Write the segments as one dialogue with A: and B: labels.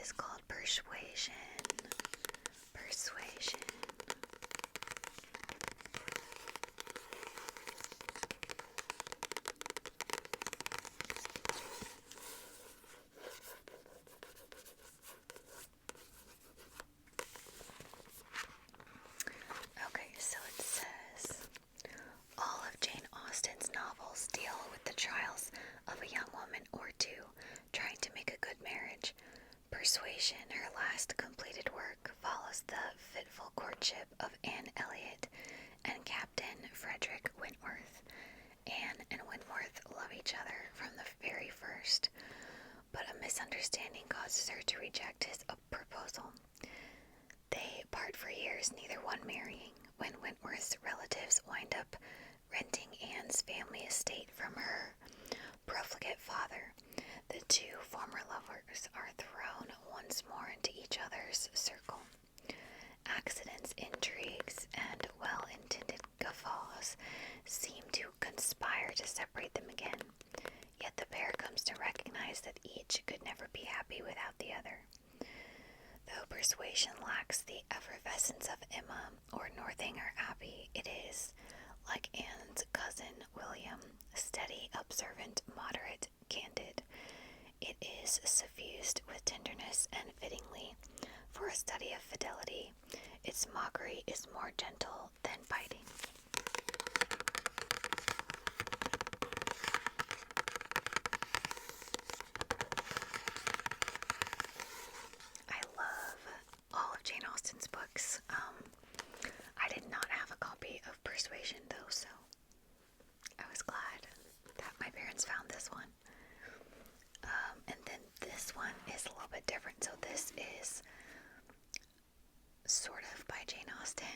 A: is called Persuasion. Persuasion. Okay, so it says, all of Jane Austen's novels deal with the trials of a young woman or two trying to make a good marriage. Persuasion, her last completed work, follows the fitful courtship of Anne Elliot and Captain Frederick Wentworth. Anne and Wentworth love each other from the very first, but a misunderstanding causes her to reject his proposal. They part for years, neither one marrying, when Wentworth's relatives wind up renting Anne's family estate from her profligate father. The two former lovers are thrown once more into each other's circle. Accidents, intrigues, and well-intended guffaws seem to conspire to separate them again, yet the pair comes to recognize that each could never be happy without the other. Though Persuasion lacks the effervescence of Emma or Northanger Abbey, it is, like Anne's cousin William, steady, observant, moderate, candid. It is suffused with tenderness, and fittingly, for a study of fidelity, its mockery is more gentle than biting. I love all of Jane Austen's books. I did not have a copy of Persuasion though, so I was glad that my parents found this one. And then this one is a little bit different. So this is sort of by Jane Austen.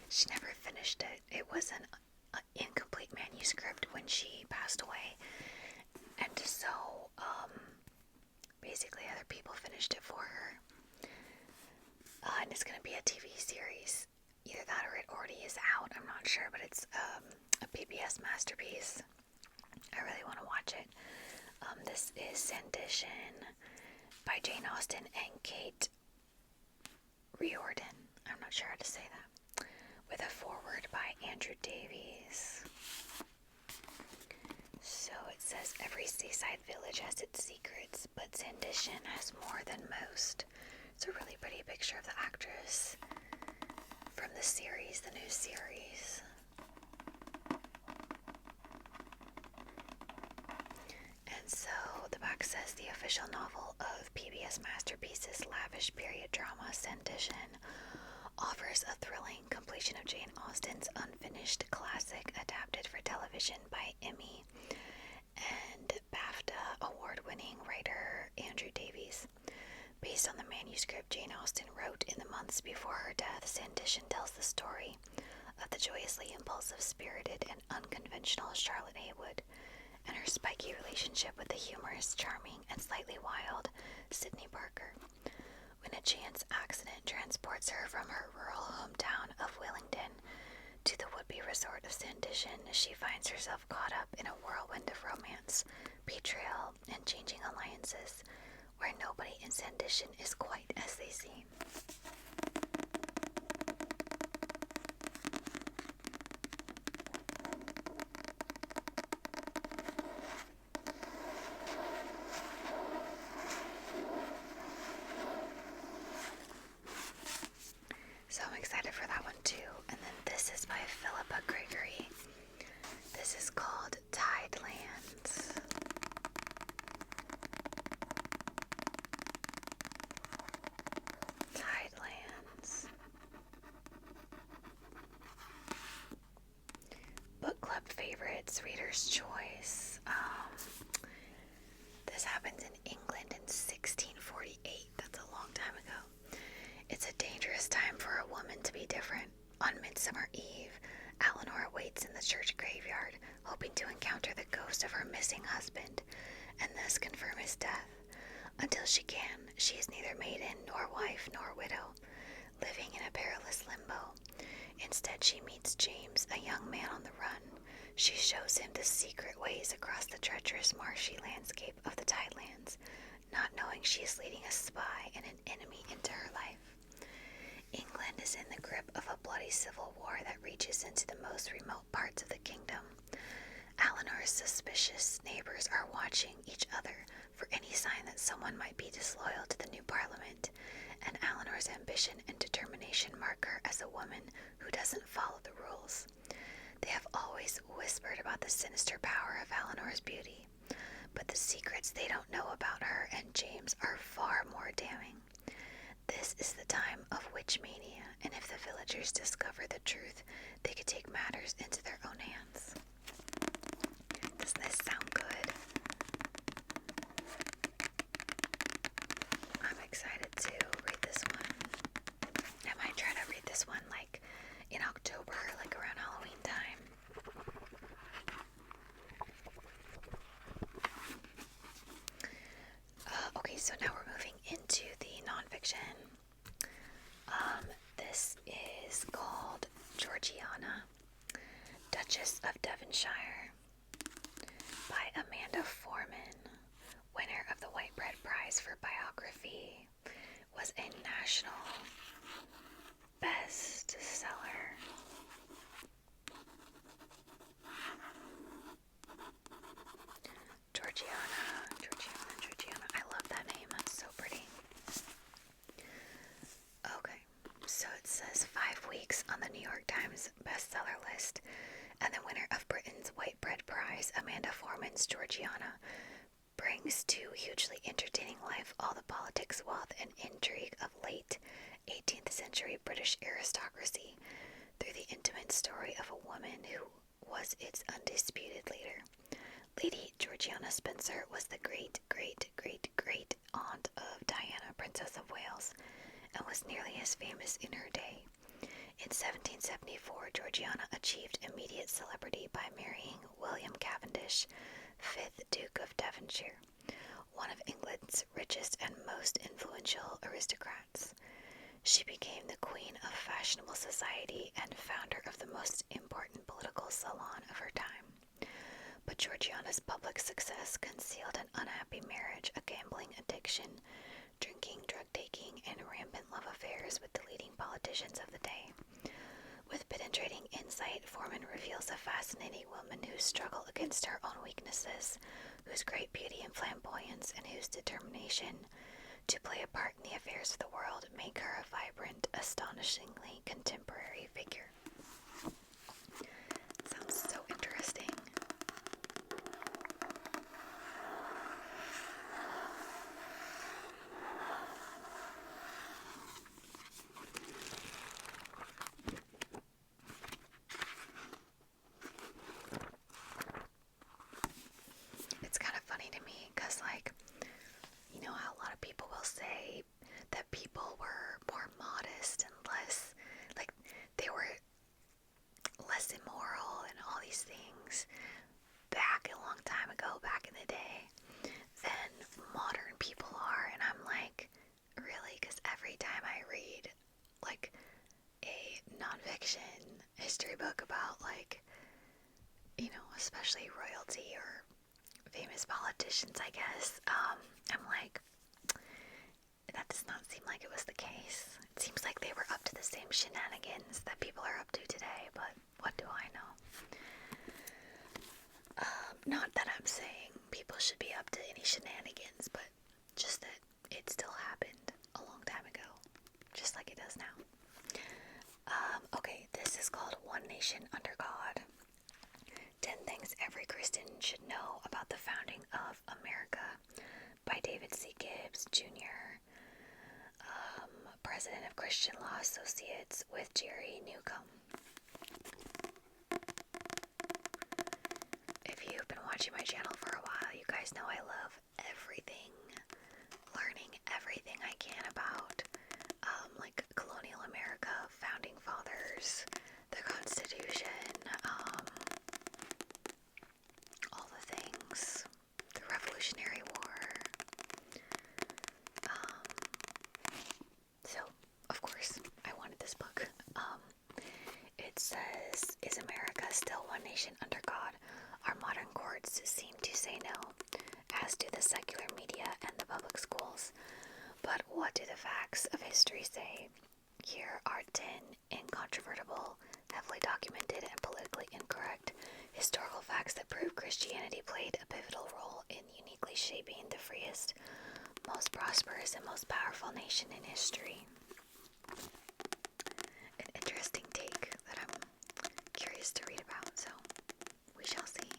A: She never finished it. It was an incomplete manuscript when she passed away. And so, basically other people finished it for her. And it's going to be a TV series. Either that or it already is out. I'm not sure, but it's a PBS masterpiece. I really want to watch it. This is Sandition by Jane Austen and Kate Riordan. I'm not sure how to say that. With a foreword by Andrew Davies. So it says, every seaside village has its secrets, but Sandition has more than most. It's a really pretty picture of the actress from the series, the new series. And so the back says, the official novel of PBS Masterpieces lavish period drama Sandition offers a thrilling completion of Jane Austen's unfinished classic adapted for television by Emmy and BAFTA award-winning writer Andrew Davies. Based on the manuscript Jane Austen wrote in the months before her death, Sandition tells the story of the joyously impulsive, spirited, and unconventional Charlotte Haywood and her spiky relationship with the humorous, charming, and slightly wild Sidney Parker. When a chance accident transports her from her rural hometown of Willingdon to the would-be resort of Sandition, she finds herself caught up in a whirlwind of romance, betrayal, and changing alliances, where nobody in Sandition is quite as they seem. So I'm excited for that one too. And then this is by Philippa Gregory. This is called Tidelands. Tidelands. Book club favorites, reader's choice. This happened in England in 1648. That's a long time ago. It's a dangerous time for a woman to be different. On Midsummer Eve, Eleanor waits in the church graveyard, hoping to encounter the ghost of her missing husband, and thus confirm his death. Until she can, she is neither maiden, nor wife, nor widow, living in a perilous limbo. Instead, she meets James, a young man on the run. She shows him the secret ways across the treacherous marshy landscape of the Tidelands. not knowing she is leading a spy and an enemy into her life. England is in the grip of a bloody civil war that reaches into the most remote parts of the kingdom. Eleanor's suspicious neighbors are watching each other for any sign that someone might be disloyal to the new parliament, and Eleanor's ambition and determination mark her as a woman who doesn't follow the rules. They have always whispered about the sinister power of Eleanor's beauty, but the secrets they don't know about her and James are far more damning. This is the time of witch mania, and if the villagers discover the truth, they could take matters into their own hands. Doesn't this sound good? I'm excited to read this one. I might try to read this one like in October, like around Halloween time. Okay, so now we're moving into the nonfiction. This is called Georgiana, Duchess of Devonshire, by Amanda Foreman, winner of the Whitebread Prize for Biography, was a national bestseller. Georgiana. I love that name. That's so pretty. Okay, so it says 5 weeks on the New York Times bestseller list, and the winner of Britain's Whitebread Prize, Amanda Foreman's Georgiana, brings to hugely entertaining life all the politics, wealth, and intrigue of late 18th century British aristocracy through the intimate story of a woman who was its undisputed leader. Lady Georgiana Spencer was the great-great-great-great aunt of Diana, Princess of Wales, and was nearly as famous in her day. In 1774, Georgiana achieved immediate celebrity by marrying William Cavendish, 5th Duke of Devonshire, one of England's richest and most influential aristocrats. She became the queen of fashionable society and founder of the most important political salon of her time. But Georgiana's public success concealed an unhappy marriage, a gambling addiction, drinking, drug-taking, and rampant love affairs with the leading politicians of the day. With penetrating insight, Foreman reveals a fascinating woman whose struggle against her own weaknesses, whose great beauty and flamboyance, and whose determination to play a part in the affairs of the world make her a vibrant, astonishingly contemporary figure. Sounds so interesting. It's kind of funny to me because, like, you know how a lot of people will say that people were more modest and less, like, they were less immoral and all these things back a long time ago, back in the day, than modern people are. And I'm like, really? Because every time I read, like, a nonfiction history book about, like, you know, especially royalty or famous politicians, I guess, I'm like, that does not seem like it was the case. It seems like they were up to the same shenanigans that people are up to today, but what do I know? Not that I'm saying people should be up to any shenanigans, but just that it still happened a long time ago, just like it does now. Okay, this is called One Nation Under God. 10 Things Every Christian Should Know About the Founding of America by David C. Gibbs, Jr., President of Christian Law Associates, with Jerry Newcomb. If you've been watching my channel for a while, you guys know I love everything, learning everything I can about, like colonial America, founding fathers, the Constitution, all the things, the Revolutionary War. So, of course, I wanted this book. It says, is America still one nation under God? Our modern courts seem to say no, as do the secular media and the public But what do the facts of history say? Here are 10 incontrovertible, heavily documented, and politically incorrect historical facts that prove Christianity played a pivotal role in uniquely shaping the freest, most prosperous, and most powerful nation in history. An interesting take that I'm curious to read about, so we shall see.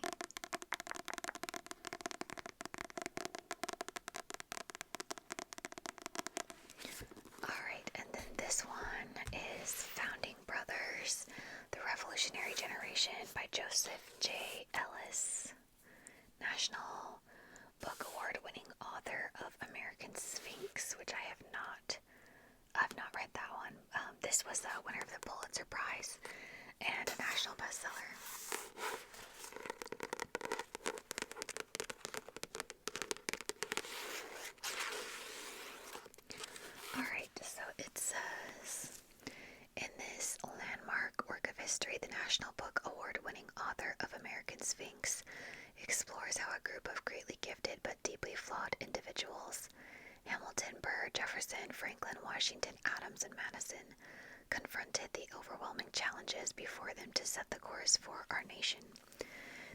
A: Alright, and then this one is Founding Brothers, The Revolutionary Generation by Joseph J. Ellis, National Book Award winning author of American Sphinx, which I've not read that one. This was the winner of the Pulitzer Prize and a national bestseller. Alright, so it says, in this landmark work of history, the National Book Award winning author of American Sphinx explores how a group of greatly gifted but deeply flawed individuals, Hamilton, Burr, Jefferson, Franklin, Washington, Adams, and Madison, confronted the overwhelming challenges before them to set the course for our nation.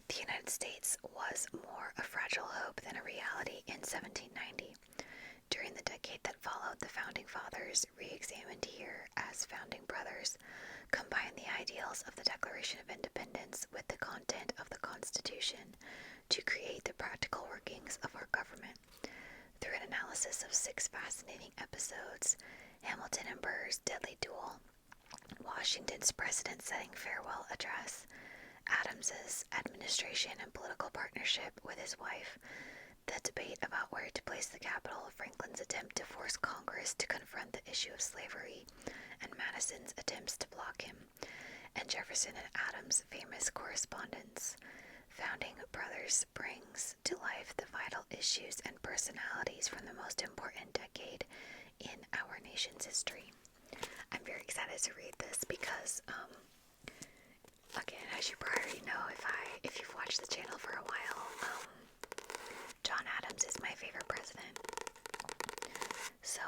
A: The United States was more a fragile hope than a reality in 1790. During the decade that followed, the Founding Fathers, re-examined here as Founding Brothers, combined the ideals of the Declaration of Independence with the content of the Constitution to create the practical workings of our government. Through an analysis of 6 fascinating episodes, Hamilton and Burr's deadly duel, Washington's precedent-setting farewell address, Adams's administration and political partnership with his wife, the debate about where to place the capital, Franklin's attempt to force Congress to confront the issue of slavery, and Madison's attempts to block him, and Jefferson and Adams' famous correspondence. Founding Brothers brings to life the vital issues and personalities from the most important decade in our nation's history. I'm very excited to read this because, again, as you probably know, if you've watched the channel for a while, John Adams is my favorite president. So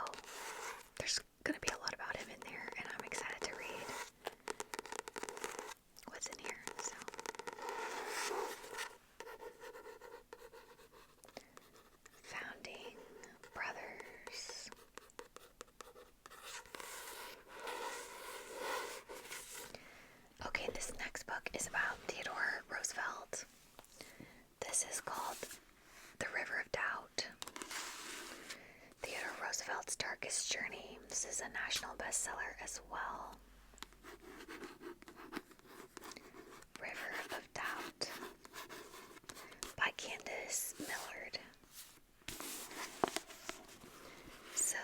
A: there's going to be a lot about him in there, and I'm excited to read what's in here. So Founding Brothers. Okay, this next book is about Theodore Roosevelt. This is called The River of Doubt. Theodore Roosevelt's Darkest Journey. This is a national bestseller as well. River of Doubt by Candace Millard. So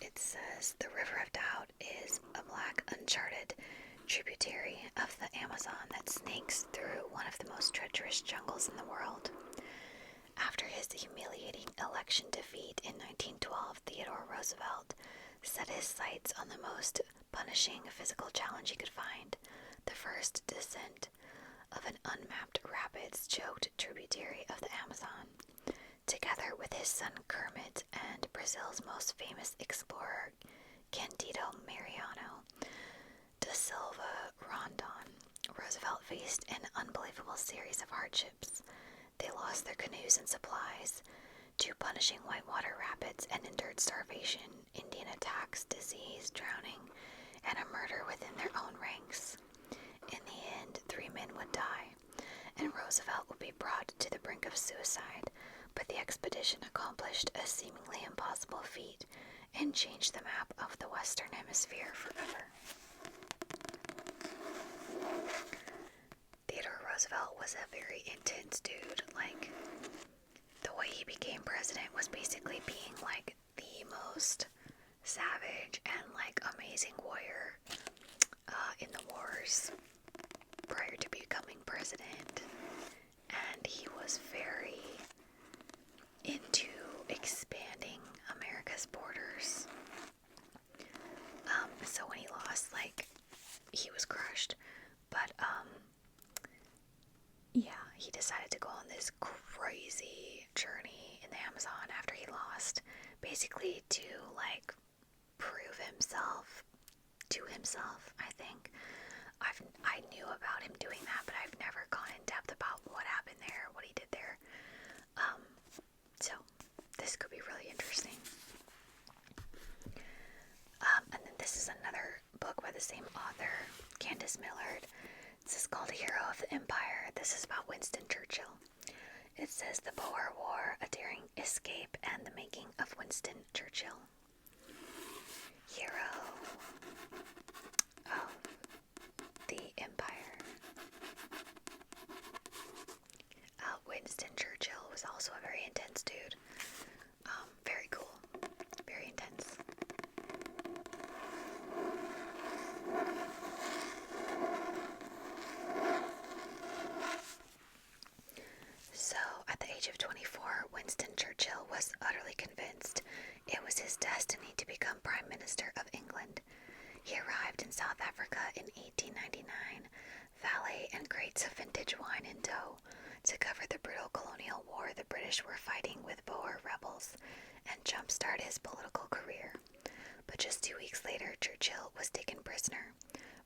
A: it says, the River of Doubt is a black, uncharted tributary of the Amazon that snakes through one of the most treacherous jungles in the world. After his humiliating election defeat in 1912, Theodore Roosevelt set his sights on the most punishing physical challenge he could find, the first descent of an unmapped, rapids-choked tributary of the Amazon. Together with his son Kermit and Brazil's most famous explorer, Candido Mariano da Silva Rondon, Roosevelt faced an unbelievable series of hardships. They lost their canoes and supplies, 2 punishing whitewater rapids, and endured starvation, Indian attacks, disease, drowning, and a murder within their own ranks. In the end, 3 men would die, and Roosevelt would be brought to the brink of suicide, but the expedition accomplished a seemingly impossible feat and changed the map of the Western Hemisphere forever. Theodore Roosevelt was a very intense dude. Like, the way he became president was basically being like the most savage and like amazing warrior in the wars prior to becoming president, and he was very into expanding America's borders. So when he lost, like, he was crushed, but yeah, he decided to go on this crazy journey in the Amazon after he lost, basically to like prove himself to himself, I think. I knew about him doing that, but I've never gone in depth about what happened there, what he did there. So this could be really interesting. And then this is another book by the same author, Candace Millard. This is called Hero of the Empire. This is about Winston Churchill. It says the Boer War, a daring escape, and the making of Winston Churchill. Hero of the Empire. Winston Churchill was also a very intense dude. Very cool. Very intense. So, at the age of 24, Winston Churchill was utterly convinced it was his destiny to become Prime Minister of England. He arrived in South Africa in 1899, valet and crates of vintage wine in tow, to cover the brutal colonial war the British were fighting with Boer rebels and jumpstart his political career. But just 2 weeks later, Churchill was taken prisoner.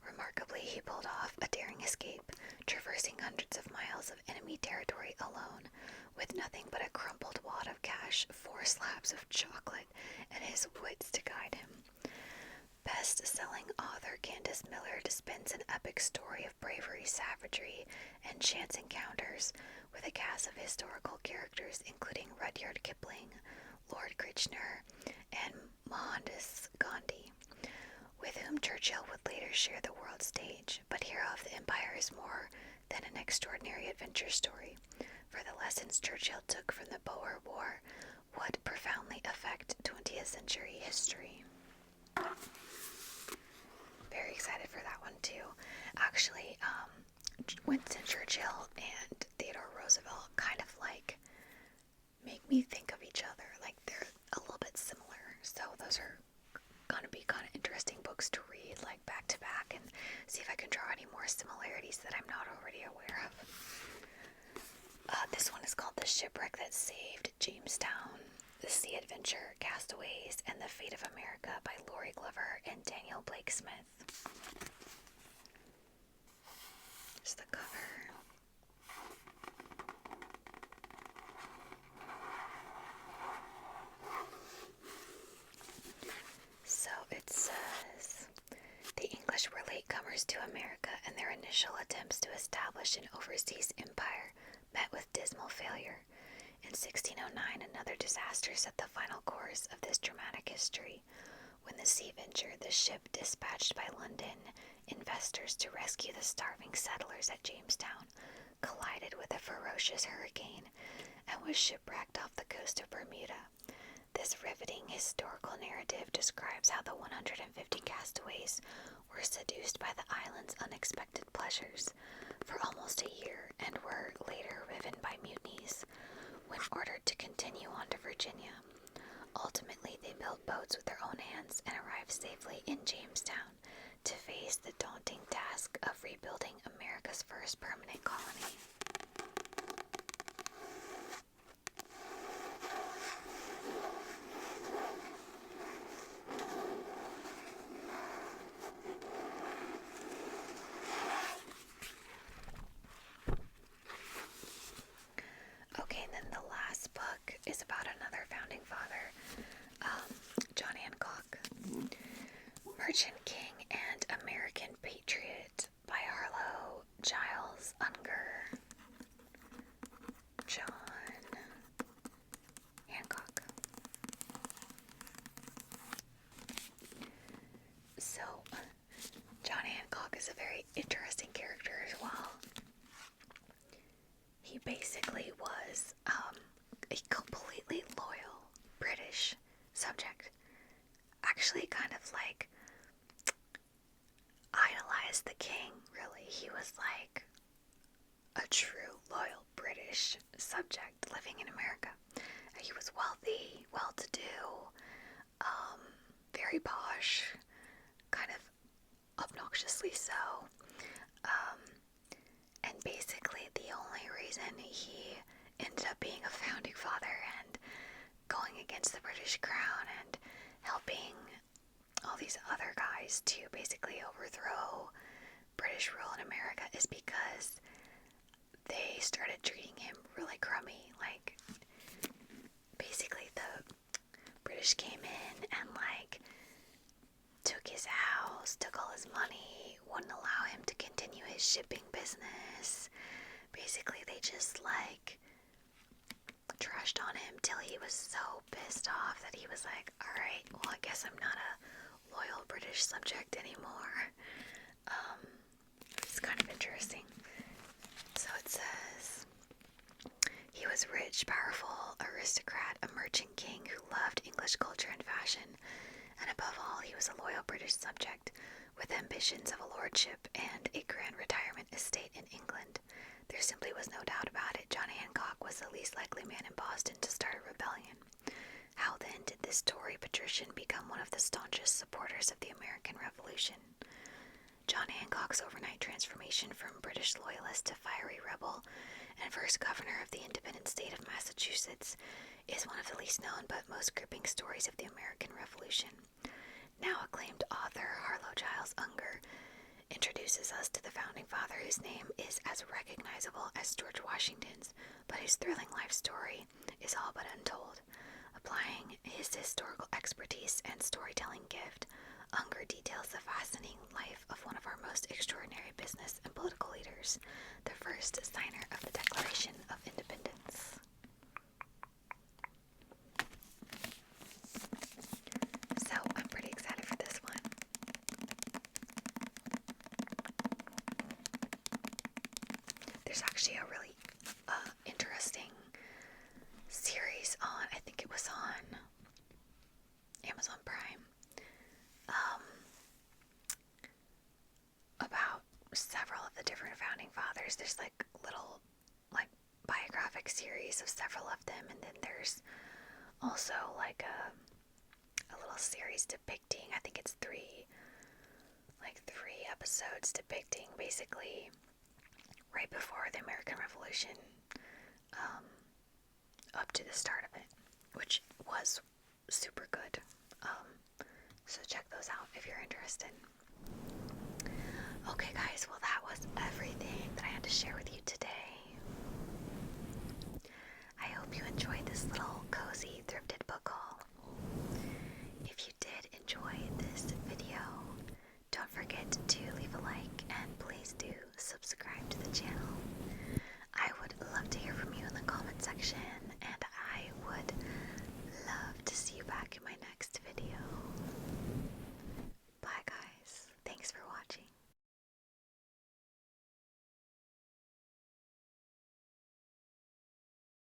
A: Remarkably, he pulled off a daring escape, traversing hundreds of miles of enemy territory alone, with nothing but a crumpled wad of cash, 4 slabs of chocolate, and his wits to guide him. Best-selling author Candace Millard spins an epic story of bravery, savagery, and chance encounters with a cast of historical characters including Rudyard Kipling, Lord Kitchener, and Mohandas Gandhi, with whom Churchill would later share the world stage. But Hero of the Empire is more than an extraordinary adventure story, for the lessons Churchill took from the Boer War would profoundly affect 20th century history. Very excited for that one too. Actually, Winston Churchill and Theodore Roosevelt kind of like make me think of each other. Like they're a little bit similar. So those are gonna be kind of interesting books to read, like back to back, and see if I can draw any more similarities that I'm not already aware of. This one is called The Shipwreck That Saved Jamestown, The Sea Adventure, Castaways, and the Fate of America by Lori Glover and Daniel Blake Smith. Here's the cover. So it says, the English were latecomers to America, and their initial attempts to establish an overseas empire met with dismal failure. In 1609, another disaster set the final course of this dramatic history, when the Sea Venture, the ship dispatched by London investors to rescue the starving settlers at Jamestown, collided with a ferocious hurricane and was shipwrecked off the coast of Bermuda. This riveting historical narrative describes how the 150 castaways were seduced by the island's unexpected pleasures for almost a year and were later riven by mutinies when ordered to continue on to Virginia. Ultimately, they built boats with their own hands and arrived safely in Jamestown to face the daunting task of rebuilding America's first permanent colony. Okay, and then the last book is about another founding father, John Hancock, Merchant King and American Patriot by Harlow Giles Unger. John Hancock. So, John Hancock is a very interesting character as well. He basically was a completely loyal British subject. Actually, kind of like idolized the king, really. He was like a true loyal British subject living in America. He was wealthy, well-to-do, very posh, kind of obnoxiously so. And basically the only reason he ended up being a founding father and going against the British Crown and helping all these other guys to basically overthrow British rule in America is because they started treating him really crummy. Like, basically the British came in and, like, took his house, took all his money, wouldn't allow him to continue his shipping business. Basically, they just, like, trashed on him till he was so pissed off that he was like, alright, well, I guess I'm not a loyal British subject anymore. It's kind of interesting. So it says, he was rich, powerful, aristocrat, a merchant king who loved English culture and fashion, and above all, he was a loyal British subject with ambitions of a lordship and a grand retirement estate in England. There simply was no doubt about it. John Hancock was the least likely man in Boston to start a rebellion. How then did this Tory patrician become one of the staunchest supporters of the American Revolution? John Hancock's overnight transformation from British loyalist to fiery rebel and first governor of the independent state of Massachusetts is one of the least known but most gripping stories of the American Revolution. Now acclaimed author Harlow Giles Unger introduces us to the founding father whose name is as recognizable as George Washington's, but whose thrilling life story is all but untold. Applying his historical expertise and storytelling gift, Unger details the fascinating life of one of our most extraordinary business and political leaders, the first signer of the Declaration of Independence. So I'm pretty excited for this one. There's actually a really interesting series on, I think it was on Amazon Prime, about several of the different founding fathers. There's like little like biographic series of several of them, and then there's also like a little series depicting, I think it's three episodes depicting basically right before the American Revolution, up to the start of it, which was super good. So check those out if you're interested. Okay guys, well that was everything that I had to share with you today. I hope you enjoyed this little cozy